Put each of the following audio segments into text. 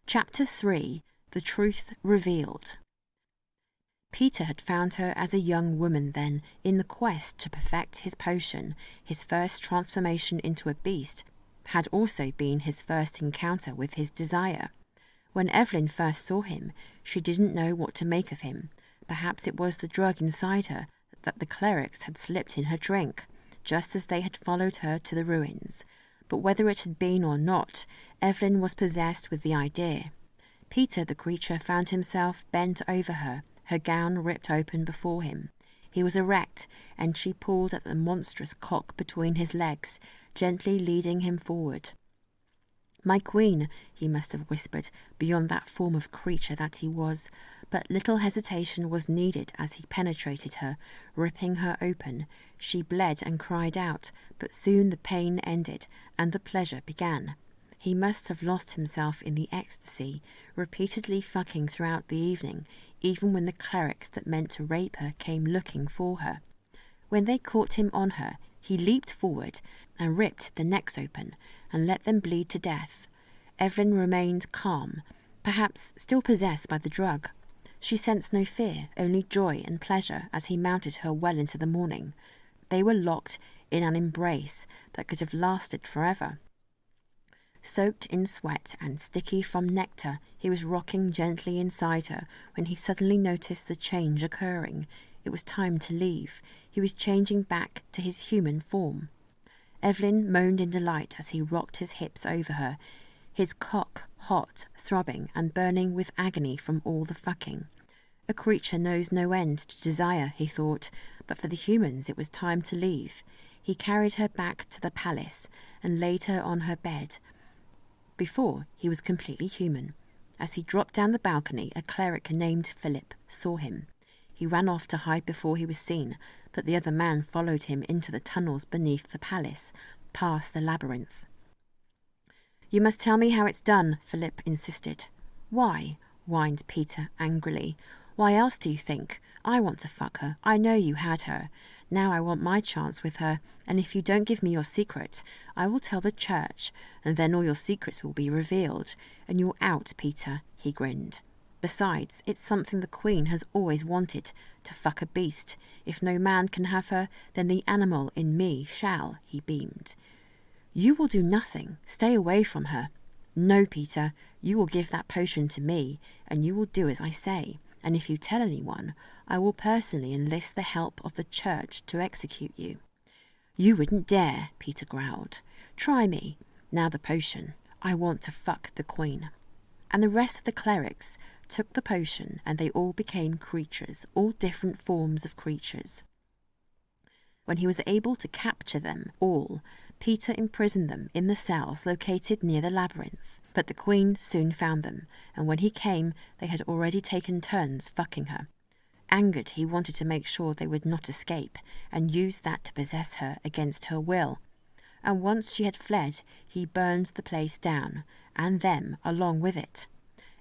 Chapter 3. The Truth Revealed. Peter had found her as a young woman then, in the quest to perfect his potion. His first transformation into a beast had also been his first encounter with his desire. When Evelyn first saw him, she didn't know what to make of him. Perhaps it was the drug inside her that the clerics had slipped in her drink, just as they had followed her to the ruins. But whether it had been or not, Evelyn was possessed with the idea. Peter the creature found himself bent over her, her gown ripped open before him. He was erect, and she pulled at the monstrous cock between his legs, gently leading him forward. "My queen," he must have whispered, beyond that form of creature that he was, but little hesitation was needed as he penetrated her, ripping her open. She bled and cried out, but soon the pain ended, and the pleasure began. He must have lost himself in the ecstasy, repeatedly fucking throughout the evening, even when the clerics that meant to rape her came looking for her. When they caught him on her, he leaped forward and ripped their necks open and let them bleed to death. Evelyn remained calm, perhaps still possessed by the drug. She sensed no fear, only joy and pleasure as he mounted her well into the morning. They were locked in an embrace that could have lasted forever. Soaked in sweat and sticky from nectar, he was rocking gently inside her when he suddenly noticed the change occurring. It was time to leave. He was changing back to his human form. Evelyn moaned in delight as he rocked his hips over her, his cock hot, throbbing, and burning with agony from all the fucking. A creature knows no end to desire, he thought, but for the humans it was time to leave. He carried her back to the palace and laid her on her bed. Before, he was completely human. As he dropped down the balcony, a cleric named Philip saw him. He ran off to hide before he was seen, but the other man followed him into the tunnels beneath the palace, past the labyrinth. "You must tell me how it's done," Philip insisted. "Why?" whined Peter angrily. "Why else do you think? I want to fuck her. I know you had her. Now I want my chance with her, and if you don't give me your secret, I will tell the church, and then all your secrets will be revealed, and you're out, Peter," he grinned. "Besides, it's something the Queen has always wanted, to fuck a beast. If no man can have her, then the animal in me shall," he beamed. "You will do nothing. Stay away from her." "No, Peter, you will give that potion to me, and you will do as I say. And if you tell anyone, I will personally enlist the help of the church to execute you." "You wouldn't dare," Peter growled. "Try me. Now the potion. I want to fuck the Queen." And the rest of the clerics took the potion, and they all became creatures, all different forms of creatures. When he was able to capture them all, Peter imprisoned them in the cells located near the labyrinth. But the Queen soon found them, and when he came, they had already taken turns fucking her. Angered, he wanted to make sure they would not escape, and used that to possess her against her will. And once she had fled, he burned the place down, and them along with it.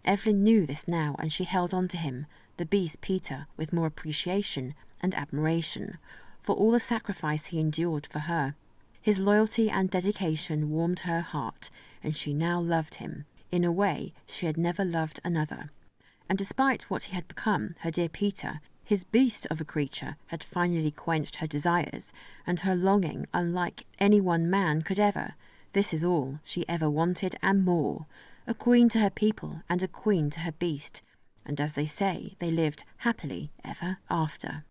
Evelyn knew this now, and she held on to him, the beast Peter, with more appreciation and admiration, for all the sacrifice he endured for her. His loyalty and dedication warmed her heart, and she now loved him, in a way she had never loved another. And despite what he had become, her dear Peter, his beast of a creature, had finally quenched her desires, and her longing unlike any one man could ever. This is all she ever wanted and more. A queen to her people and a queen to her beast. And as they say, they lived happily ever after.